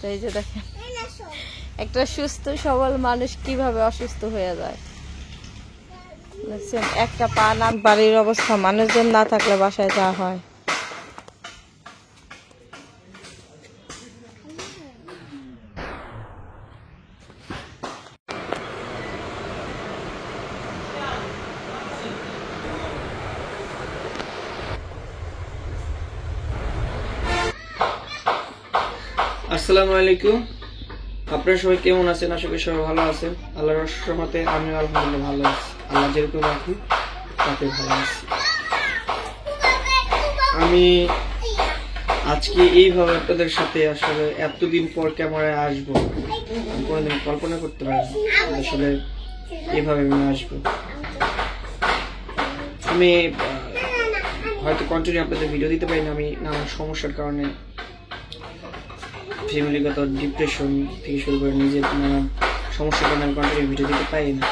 তো এই যে দেখেন একটা সুস্থ সবল মানুষ কিভাবে অসুস্থ হয়ে যায় দেখছেন। একটা পা না, বাড়ির অবস্থা মানুষজন না থাকলে বাসায় যা হয়। আসসালামু আলাইকুম, আপনারা সবাই কেমন আছেন? আশা করি সবাই ভালো আছেন। আল্লাহর রহমতে আমিও আলহামদুলিল্লাহ ভালো আছি। আল্লাহ যেরকম রাখি তাতে ভালো আছি। আমি আজকে এইভাবে আপনাদের সাথে আসলে এতদিন পর ক্যামেরায় আসবো আমি কোনোদিন কল্পনা করতে পারিনি। আসলে এইভাবে আমি আসবো। আমি হয়তো কন্টিনিউ আপনাদের ভিডিও দিতে পারি না, আমি নানান সমস্যার কারণে, ফ্যামিলিগত ডিপ্রেশন থেকে শুরু করে নিজের নানান সমস্যার কারণে আমি কন্টিনিউ ভিডিও দিতে পারি না।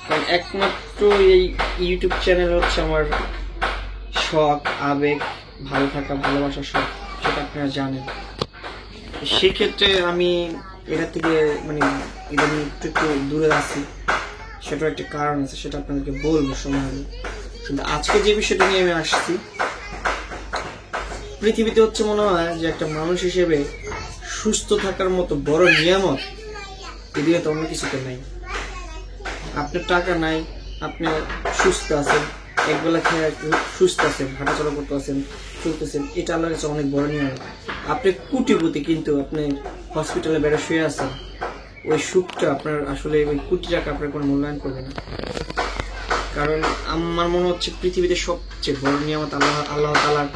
কারণ একমাত্র এই ইউটিউব চ্যানেল হচ্ছে আমার শখ, আবেগ, ভালো থাকা, ভালোবাসার শখ, সেটা আপনারা জানেন। সেক্ষেত্রে আমি এটা থেকে এটা নিয়ে একটু দূরে আছি, সেটাও একটা কারণ আছে, সেটা আপনাদেরকে বলবো সময় হলে। কিন্তু আজকে যে বিষয়টা নিয়ে আমি আসছি, পৃথিবীতে হচ্ছে মনে হয় যে একটা মানুষ হিসেবে সুস্থ থাকার মতো বড় নিয়ামত এদিকে তো অন্য কিছুতে নাই। আপনার টাকা নাই, আপনি সুস্থ আছেন, একবেলা খেয়ে সুস্থ আছেন, হাঁটাচলা করতে আছেন, চলতেছেন, এটা আল্লাহর কাছে অনেক বড় নিয়ামত। আপনি কোটিপতি, কিন্তু আপনি হসপিটালে বেড়ে শুয়ে আছেন, ওই সুখটা আপনার আসলে ওই কোটি টাকা আপনার কোনো মূল্যায়ন করবে না। কারণ আমার মনে হচ্ছে পৃথিবীতে সবচেয়ে বড় নিয়ামত আল্লাহ তাআলার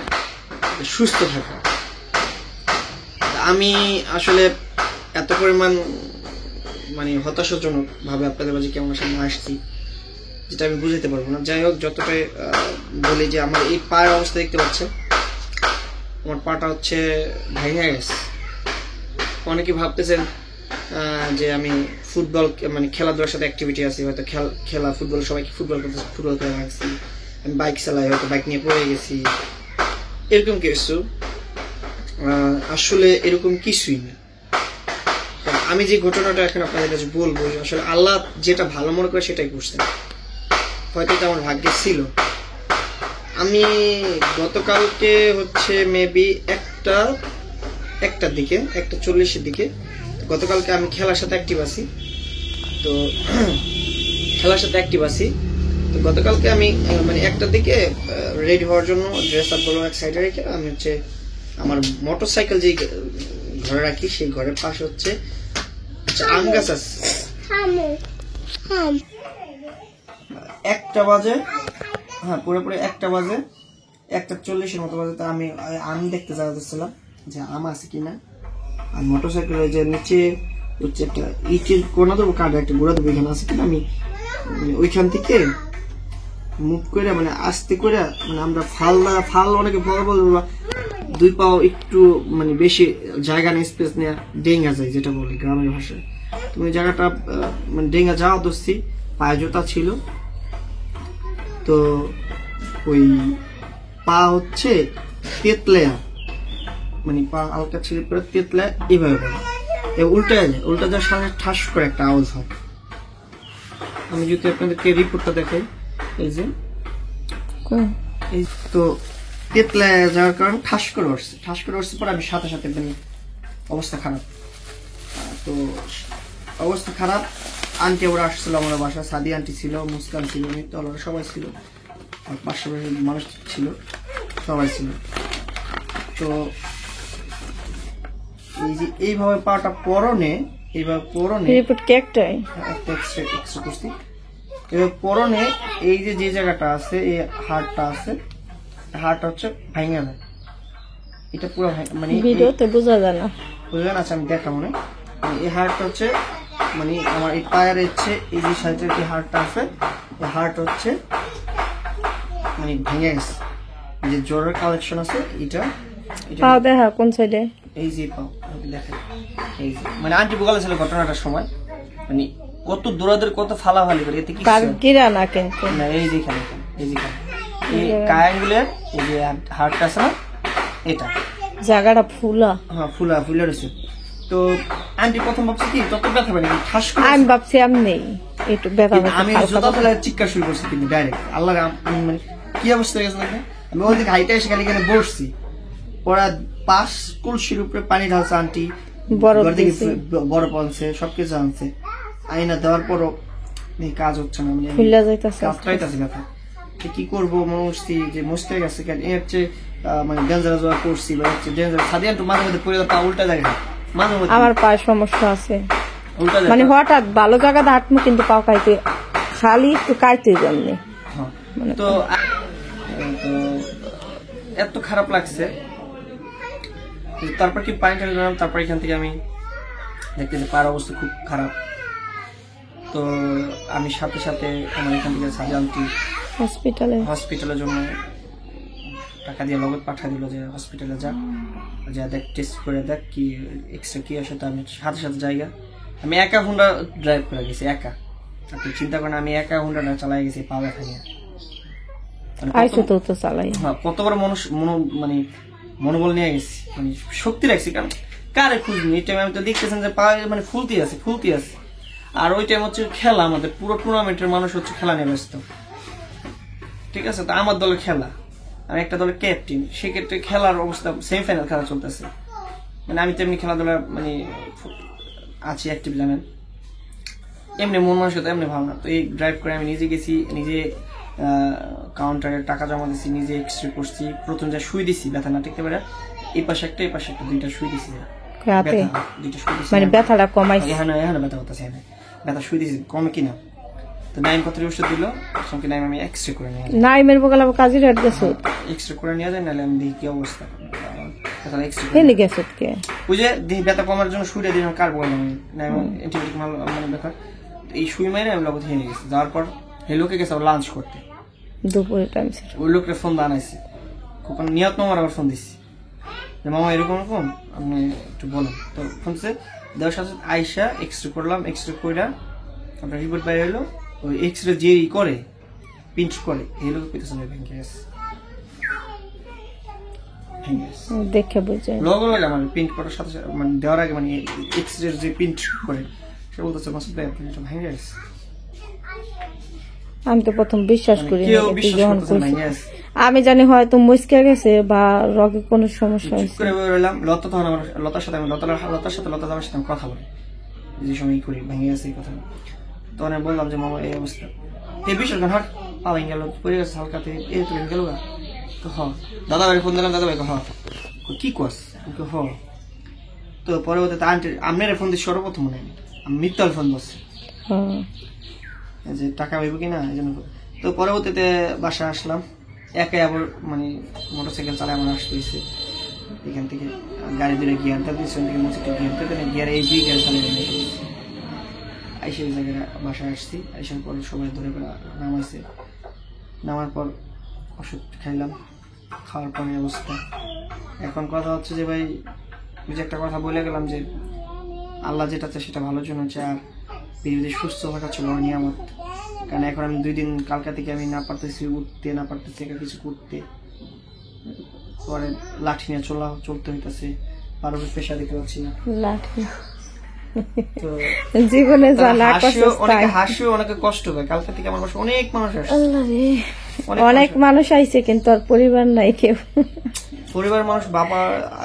সুস্থ থাকা। আমি আসলে এত পরিমাণ হতাশাজনক ভাবে আপনাদের মাঝে কেমন সামনে আসছি, যেটা আমি বুঝাতে পারবো না। যাই হোক, যতটাই বলি যে আমার এই পায়ের অবস্থা দেখতে পাচ্ছেন, আমার পাটা হচ্ছে ভেঙে গেছে। অনেকে ভাবতেছেন যে আমি ফুটবল খেলাধুলার সাথে অ্যাক্টিভিটি আছে, হয়তো খেলা ফুটবল, সবাইকে ফুটবল খেলা রাখছি, আমি বাইক চালাই, হয়তো বাইক নিয়ে পড়ে গেছি, এরকম কিছু। আসলে এরকম কিছুই না। আমি যে ঘটনাটা এখন আপনাদের কাছে বলবো, আসলে আল্লাহ যেটা ভালো মনে করে সেটাই করছেন। হয়তো এটা আমার ভাগ্যে ছিল। আমি গতকালকে হচ্ছে মেবি 1:40 দিকে, গতকালকে আমি খেলার সাথে অ্যাক্টিভ আছি। তো গতকালকে আমি 1টার দিকে রেডি হওয়ার জন্য ড্রেস আপ গুলো এক সাইডে রেখে আমি হচ্ছে আমার মোটরসাইকেল যে ঘরে রাখি, সেই ঘরের পাশে হচ্ছে আম গাছ আছে। 1টা বাজে, হ্যাঁ পুরোপুরি 1টা বাজে, 1:40 মতো বাজে। আমি আম দেখতে যাচ্ছিলাম যে আম আছে কিনা। আর মোটরসাইকেলের যে নিচে হচ্ছে একটা ইটের কোনা দেবো, কাঠের একটা গোড়া দেবো, এখানে আছে কিনা। আমি ওইখান থেকে মুভ করে আস্তে করে আমরা ফাল অনেকে বলবো 2 পাও একটু বেশি জায়গা নিয়ে স্পেস নিয়ে ডেঙ্গা যায়, যেটা বলি গ্রামের ভাষায়। তুমি জায়গাটা ডেঙ্গা যাওয়া দোষী, পায়ে জুতা ছিল। তো ওই পা হচ্ছে তেতলেয়া, পা হালকা ছিল করে তেতলেয়া এইভাবে উল্টা যাওয়ার সাথে ঠাস করে একটা আওয়াজ হয়। আমি যদি আপনাদেরকে রিপোর্টটা দেখাই, এই যে তো তেতলা যাওয়ার কারণে ঠাস করে উঠছে পরে আমি সাথে সাথে অবস্থা খারাপ। তো অবস্থা খারাপ, আন্টি ওরা আসছিল আমার বাসা, সাদি আন্টি ছিল, মুস্কান ছিল, ওরা সবাই ছিল, আর পাশাপাশি মানুষ ছিল, সবাই ছিল। তো এই যে এইভাবে পাটা পরনে পরনে এই যে জায়গাটা আছে, এই হাড়টা আছে, হাড়টা হচ্ছে ভাঙা যায়। এটা পুরো ভিডিওতে বোঝা যায় না, আচ্ছা আমি দেখাবো না। এই হাড়টা হচ্ছে আমার এই পায়ের হচ্ছে এই যে সাইডের যে হাড়টা আছে, এই হাড়টা হচ্ছে ভেঙে গেছে। এই যে জ্বরের কালেকশন আছে, এটা পাও দেখা কোন সাইডে, এই যে পাও দেখেন, এই যে আন্টি বলেছিল ঘটনাটার সময় কত দৌড়াদৌড়ি, কত ফালাফালি করে, এতে কি না কিন্তু না, এই যেখানে এই কায়াঙ্গুলের এই যে হাড়টা আছে না, এটা জায়গাটা ফুলা, হ্যাঁ ফুলা রয়েছে। তো আন্টি প্রথম ভাবছি কি তত ব্যথা পাইনি, ঠাস করে আমি ভাবছি আমি নেই একটু ব্যথা কিন্তু আমি জোতা ফেলে চিৎকার শুরু করছি কিন্তু ডাইরেক্ট আল্লাহ আমি মানে কি অবস্থা হয়ে গেছে দেখেন। আমি ওই দিকে হাইটে এসে খালি এখানে বসছি, ওরা 5 কলসির উপরে পানি ঢালছে আন্টি, বরফ আনছে, সবকিছু আনছে, আইনা দেওয়ার পরও কাজ হচ্ছে না, মানে কাজটাইতেছে ব্যথা। কি করবো মনে হচ্ছে যে মস্তে গেছে, কেন এর হচ্ছে মানে ডেঞ্জারাস করছি বা হচ্ছে ডেঞ্জারাস সাদিয়া একটু মাঝে মধ্যে পড়ে পা উল্টা যায়, মাঝে মধ্যে আমার পায়ে সমস্যা আছে, উল্টা যায় মানে হঠাৎ ভালো জায়গাতে হাঁটবো কিন্তু পাও খাইতে খালি একটু কাইতে জন্য। তো এত খারাপ লাগছে, তারপর কি পানি টানি দিলাম, তারপর এখান থেকে আমি দেখতেছি পার অবস্থা খুব খারাপ। তো আমি সাথে সাথে আমার এখান থেকে সাজান্তি হসপিটালের জন্য টাকা দিয়ে লগত পাঠিয়ে দিল যে হসপিটালে যা দেখ টেস্ট করে দেখ কি এক্সরে কি আসে। তো আমি সাথে সাথে জায়গা আমি একা হুন্ডা ড্রাইভ করে গেছি, একা। আপনি চিন্তা করেন আমি একা হুন্ডাটা চালাই গেছি পা ব্যথা নিয়ে। কত বড় মানে মনোবল নিয়ে গেছি, মানে শক্তি রাখছি, কারণ কারে খুঁজবি এই টাইমে। আমি তো দেখতেছেন যে পা মানে ফুলতি আছে। আর ওই টাইম হচ্ছে খেলা, আমাদের পুরো টুর্নামেন্টের মানুষ হচ্ছে খেলা নিয়ে ব্যস্ত, ঠিক আছে। তো আমার দলের খেলা, আমি একটা দলের ক্যাপ্টেন, সেক্ষেত্রে খেলার অবস্থা সেমিফাইনাল খেলা চলতেছে, মানে আমি তেমনি খেলাধুলা মানে আছি অ্যাক্টিভ, জানেন। এমনি মন মানসিকতা এমনি ভালো না। তো এই ড্রাইভ করে আমি নিজে গেছি, নিজে কাউন্টারে টাকা জমা দিচ্ছি, নিজে এক্সরে করছি, প্রথম যা শুই দিছি ব্যথা না টিকতে পারে, এই পাশে একটা দুইটা শুই দিছি, ব্যথাটা কমাইছি, এখানে ব্যথা হতেছে, ব্যথা শুই দিছি কমে কিনা। তো নাইম কত ওষুধ দিল, সঙ্গে নাইম আমি এক্সরে করে নিয়ে যাই, নাইমের বগল আবার কাজে রেট গেছে, এক্সরে করে নিয়ে যায়, নাহলে আমি দেখি কি অবস্থা। ওই যে দেখি ব্যথা কমার জন্য শুইটা দিলাম, কার বললাম আমি নাইম অ্যান্টিবায়োটিক মাল মানে ব্যথা, এই শুই মাইনে আমি লগত হেনে গেছি। যাওয়ার পর এই লোকে গেছে লাঞ্চ করতে, দুপুরে টাইম ওই লোকটা ফোন বানাইছে, খুব নিয়ত মামার আবার ফোন দিচ্ছি যে মামা এরকম আপনি একটু বলুন। তো ফোন দিচ্ছে, দেওয়ার সাথে আইসা এক্সরে করলাম, এক্সরে কইরা আপনার রিপোর্ট বাইরে হলো। ওই এক্সরে যে করে পিঞ্চ করে এই লোক পেতেছে ভেঙে গেছে, দেখে বুঝে লগে আমার প্রিন্ট করার সাথে মানে দেওয়ার আগে মানে এক্সরে যে প্রিন্ট করে সে বলতেছে মাসুদ ভাই আপনি এটা ভেঙে গেছে। আমি তো প্রথম বিশ্বাস করি আমি জানি হয়তো মুচকে গেছে বা রোগে কোনো সমস্যা হয়েছে। লতা তখন আমার লতার সাথে কথা বলি, যে সময় করি ভেঙে গেছে এই কথা। তখন আমি বললাম যে মামা এই অবস্থা, এই বিষয় হাট পা ভেঙে গেল, পড়ে গেছে হালকাতে, এই তো ভেঙে গেল। তো দাদা ভাই ফোন দিলাম, দাদা ভাই কি করস তো পরবর্তীতে আন্টি আপনার ফোন দিচ্ছি, সর্বপ্রথম মনে আমি মিত্তাল ফোন দিচ্ছি যে টাকা পাইব কিনা এই জন্য। তো পরবর্তীতে বাসা আসলাম, একাই আবার মানে মোটরসাইকেল চালায় আমার আসতে হয়েছে। এখান থেকে গাড়ি ধরে গিয়ার দিয়েছে, গিয়ার এই 2 গিয়ার চালিয়ে আইসে এই জায়গায় বাসায় আসছি। আইসার পর সবাই ধরে নামাইছে, নামার পর ওষুধ খাইলাম, খাওয়ার পরে অবস্থা। এখন কথা হচ্ছে যে ভাই ওই যে একটা কথা বলে গেলাম যে আল্লাহ যেটা চায় সেটা ভালোর জন্য চায়, আর পৃথিবীতে সুস্থ থাকা ছিল নিয়ামত। কারণ এখন আমি 2 দিন কালকা থেকে আমি না পারতেছি উঠতে, না পারতেছি একা কিছু করতে, পরে লাঠি নিয়ে চলতে হইতেছে, কারোর প্রেশার দিতে পারছি না। জীবনে হাসিও অনেকে কষ্ট পায়। কালকা থেকে আমার বাসায় অনেক মানুষ আসছে, অনেক মানুষ আইছে, কিন্তু আর পরিবার নাই কেউ। পরিবার মানুষ বাবা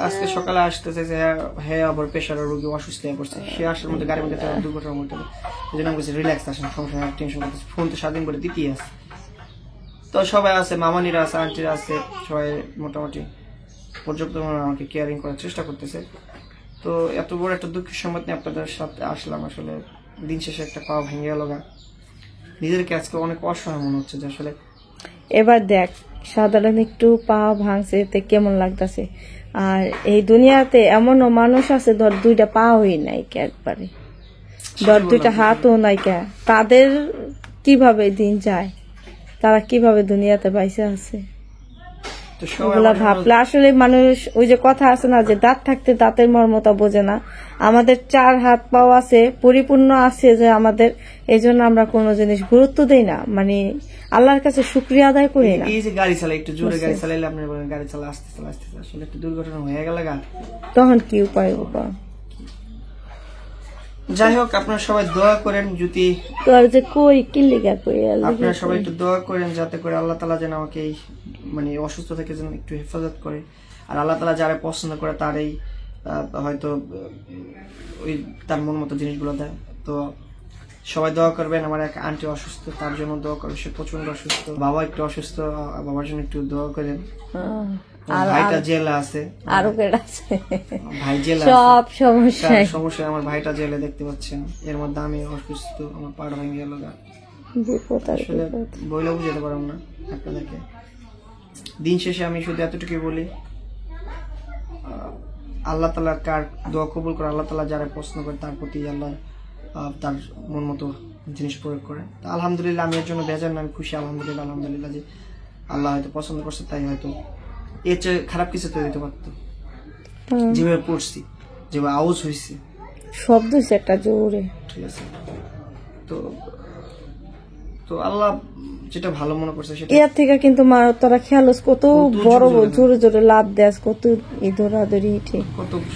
আজকে সকালে আসতেছে যে হ্যাঁ আবার প্রেশারের রোগী অসুস্থ হয়ে পড়ছে, সে আসার মধ্যে গাড়ির মধ্যে দুর্ঘটনার মধ্যে। এই জন্য আমি বলছি রিল্যাক্স আসেন, সমস্যা টেনশন করতেছে, ফোন তো 7 দিন করে দিতেই আছে। তো সবাই আছে, মামানিরা আছে, আন্টিরা আছে, সবাই মোটামুটি পর্যাপ্ত আমাকে কেয়ারিং করার চেষ্টা করতেছে। তো এত বড় একটা দুঃখের সংবাদ নিয়ে আপনাদের সাথে আসলাম। আসলে দিন শেষে একটা পা ভেঙে গেল, নিজেদেরকে আজকে অনেক অসহায় মনে হচ্ছে যে আসলে। এবার দেখ সাধারণ একটু পা ভাঙছে এতে কেমন লাগতেছে, আর এই দুনিয়াতে এমনও মানুষ আছে ধর 2টা পাওই নাই কে, একবারে ধর 2টা হাতও নাই কে, তাদের কিভাবে দিন যায়, তারা কিভাবে দুনিয়াতে বাইসে আছে ওগুলা ভাবলে আসলে মানুষ, ওই যে কথা আছে না যে দাঁত থাকতে দাঁতের মর্মতা বোঝে না। আমাদের 4 হাত পাও আছে, পরিপূর্ণ আছে যে আমাদের, এই জন্য আমরা কোনো জিনিস গুরুত্ব দেই না, মানে আল্লাহর কাছে শুকরিয়া আদায় করি না। এই যে গাড়ি চালাই, একটু জোরে গাড়ি চালাইলে আপনার গাড়ি চালা আস্তে আসলে একটু দুর্ঘটনা হয়ে গেল, তখন কি উপায় বাবা? যাই হোক, আপনারা সবাই দোয়া করেন, যদি তোর যে কই কিল্লিগা কই আপনারা সবাই একটু দোয়া করেন যাতে করে আল্লাহ তাআলা যেন আমাকে এই মানে অসুস্থ থেকে যেন একটু হেফাজত করে। আর আল্লাহ তাআলা যারা পছন্দ করে তার এই হয়তো ওই তার মন মতো জিনিসগুলো দেয়। তো সবাই দোয়া করবেন। আমার এক আন্টি অসুস্থ, তার জন্য দোয়া করবেন, সে প্রচন্ড অসুস্থ। বাবা একটু অসুস্থ, বাবার জন্য একটু দোয়া করেন। আর ভাইটা জেলে আছে, আরো কেডা আছে, ভাই জেলে সব সমস্যা সমস্যা। আমার ভাইটা জেলে, দেখতে পাচ্ছেন। এর মধ্যে আমি অসুস্থ, আমার পাড় ভেঙে গেল। বিপদ আর আসলে বিপদ। বইলেও বুঝাতে পারলাম না আপনাদেরকে। দিন শেষে আমি শুধু এতটুকুই বলি, আল্লাহ তাআলা কার দোয়া কবুল করে, আল্লাহ তাআলা যারা পছন্দ করে তার প্রতি আল্লাহ তার মন মতো জিনিস প্রয়োগ করে। তা আলহামদুলিল্লাহ, আমি এর জন্য বেজার না, আমি খুশি। আলহামদুলিল্লাহ, আলহামদুলিল্লাহ যে আল্লাহ হয়তো পছন্দ করছে, তাই হয়তো এর চেয়ে খারাপ কিছু তৈরি হতে পারতো। যেভাবে পড়ছি, যেভাবে আউজ হয়েছে, শব্দ হচ্ছে একটা জোরে, ঠিক আছে। তো তো আল্লাহ যেটা ভালো মনে করছে সেটা। এর থেকে কিন্তু তোরা খেয়াল কত বড় জোরে জোরে লাভ দেয়, কত ধরাধরি ঠিক।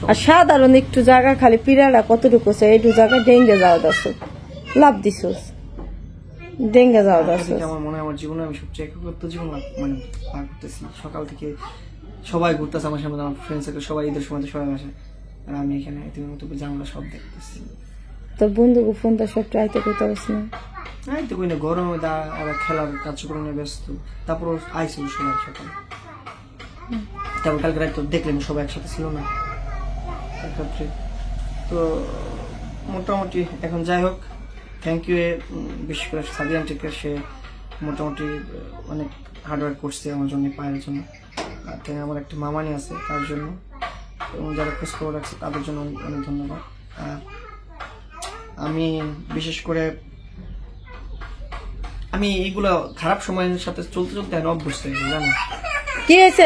আর সাধারণ একটু জায়গা খালি পিড়াটা কতটুকু এইটু জায়গা ডেঙ্গে যাওয়া দাস, লাভ দিস ডেঙ্গে যাওয়া দাস। আমার মনে হয় আমার জীবনে আমি সবচেয়ে একাকিত্ব জীবন মানে পার করতেছি। সকাল থেকে সবাই ঘুরতেছে আমার সামনে, আমার ফ্রেন্ড সার্কেল সবাই, ঈদের সময় সবাই আসে, আর আমি এখানে তুমি মতো জানলা সব দেখতেছি। তো বন্ধুকে ফোনটা সব ট্রাইতে করতে পারছ না? এই তো কই না, গরমে ওরা খেলার কার্যক্রমে ব্যস্ত। তারপর আইসি সবাই সকাল, তারপর কালকে রাত তো দেখলেন সবাই একসাথে ছিল না একত্রে। তো মোটামুটি এখন যাই হোক, থ্যাংক ইউ বিশেষ করে সাদিয়া আন্টিকে। সে মোটামুটি অনেক হার্ডওয়ার্ক করছে আমার জন্য, পায়ের জন্য। আর আমার একটা মামানি আছে তার জন্য, এবং যারা খোঁজখবর রাখছে তাদের জন্য অনেক ধন্যবাদ। আমি বিশেষ করে আমি এইগুলো খারাপ সময়ের সাথে চলতে চলতে অভ্যস্ত হয়ে গেছি, জানো কি হয়েছে?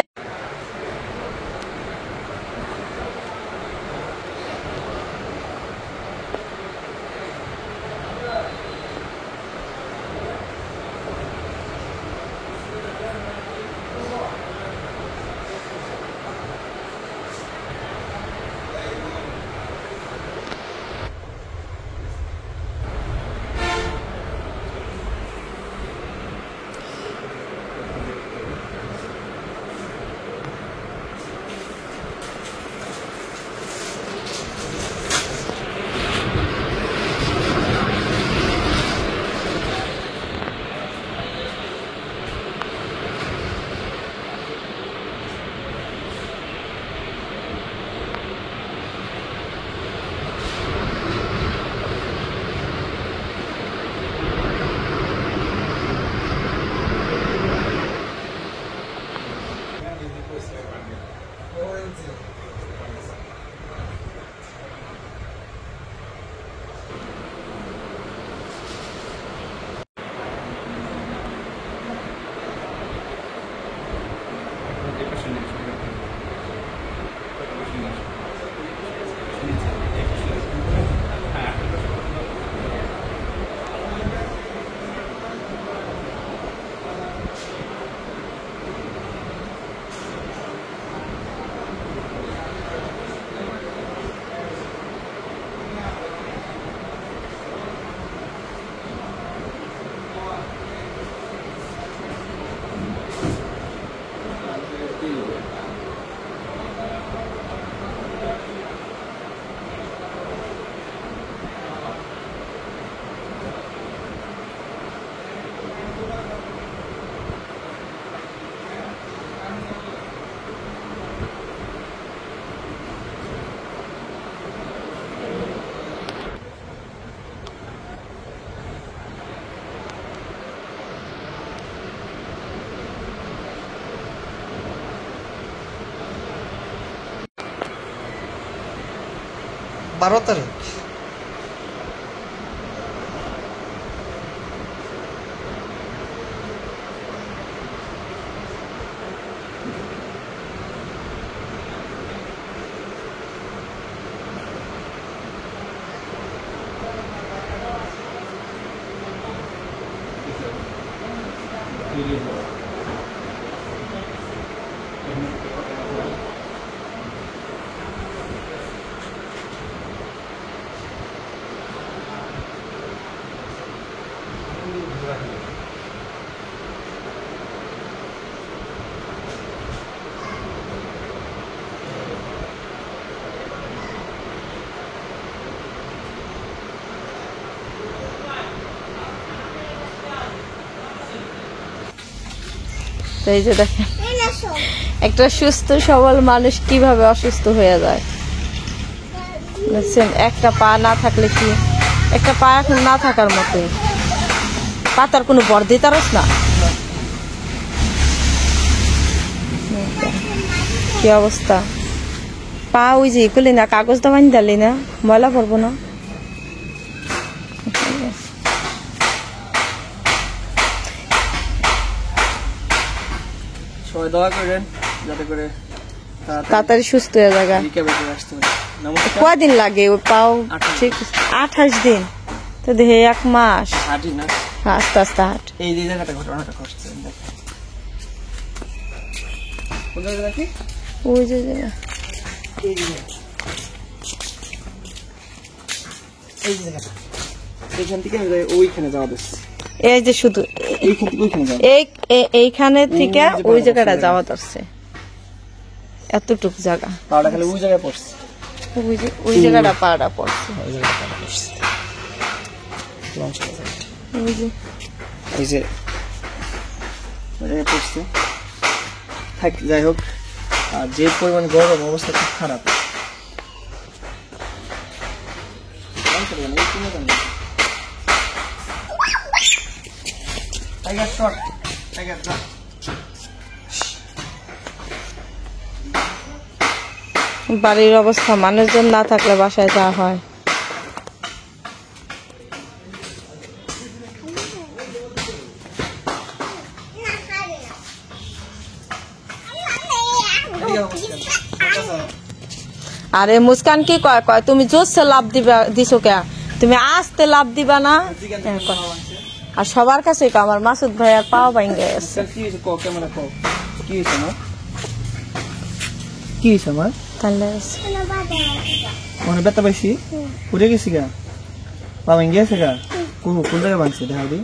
বারো তারিখ এই যে দেখেন একটা সুস্থ সবল মানুষ কিভাবে অসুস্থ হয়ে যায় দেখছেন। একটা পা না থাকলে কি, একটা পা এখন না থাকার মতোই। পাতার কোনো বর দিতারস না, কি অবস্থা। পা ওই যে করলি না, কাগজ দামানি দিলি না, ময়লা পড়বো না। সবাই দোয়া করেন যাতে করে তাড়াতাড়ি সুস্থ হয়ে জায়গা। কয়দিন লাগে ওই পাও? ঠিক 28 দিন তো দেখে 1 মাস। আস্তে আস্তে হাট। এই যে জায়গাটা ঘটনাটা ঘটছে কোন জায়গা নাকি? ওই যে জায়গা, এই জায়গাটা এখান থেকে ওইখানে যাওয়া দিচ্ছে। এই যে শুধু এইখান থেকে ওইখানে যাওয়া, এইখানে থেকে ওই জায়গাটা যাওয়া ধরছে, এতটুক জায়গা। পাড়া খালি ওই জায়গায় পড়ছে, ওই জায়গাটা পাড়া পড়ছে। ওই জায়গাটা পাড়া পড়ছে। ওই যে এই যে ওই জায়গায় পড়ছে। থাক, যাই হোক। আর যে পরিমাণ গরম, অবস্থা খুব খারাপ। বাড়ির অবস্থা, মানুষজন না থাকলে বাসায় যাওয়া হয়। আরে মুস্কান কি কয় কয় তুমি জোরসে লাভ দিছো কে, তুমি আস্তে লাভ দিবা না। আর সবার কাছে আমার মাসুদ ভাই আর পাও ভাঙ্গে গেছে। কি হয়েছে আমার? মনে ব্যথা পাইছি, উঠে গেছি গা, পা ভেঙে গেছে গা। কোন জায়গায় ভাঙছে দেখা দি,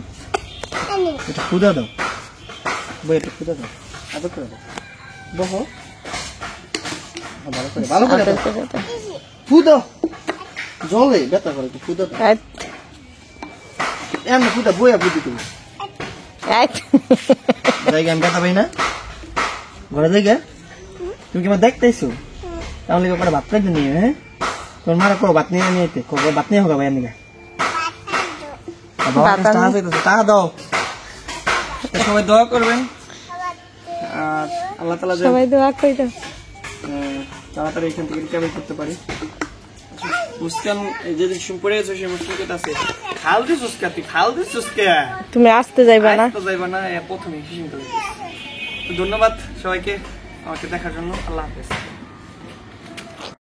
এটা খুদা দাও বই, এটা খুদা দাও, আদর করে দাও, বহ ভালো করে, ভালো করে খুদা জলে ব্যথা করে, খুদা দাও এমন খুদা বইয়া বুদ্ধি তুমি জায়গা। আমি ব্যথা পাই না ঘরে জায়গা, তুমি কি আমার দেখতেছো? তাহলে ব্যাপারে ভাত খাইতে নিয়ে, হ্যাঁ তোর মারা কো ভাত নিয়ে নিয়ে ভাত নিয়ে হোক ভাই নিগা টাকা দাও। সবাই দোয়া করবেন আর আল্লাহ তাআলা সবাই দোয়া করে দাও তাড়াতাড়ি এখান থেকে রিকভারি করতে পারি। মুস্কান যেদিন পড়ে গেছে সেই মুস্কান আছে, খাল দিস মুস্কান, তুই খাল দিস মুস্কান, তুমি আসতে যাইবা না, প্রথমে ধন্যবাদ সবাইকে আমাকে দেখার জন্য। আল্লাহ হাফেজ।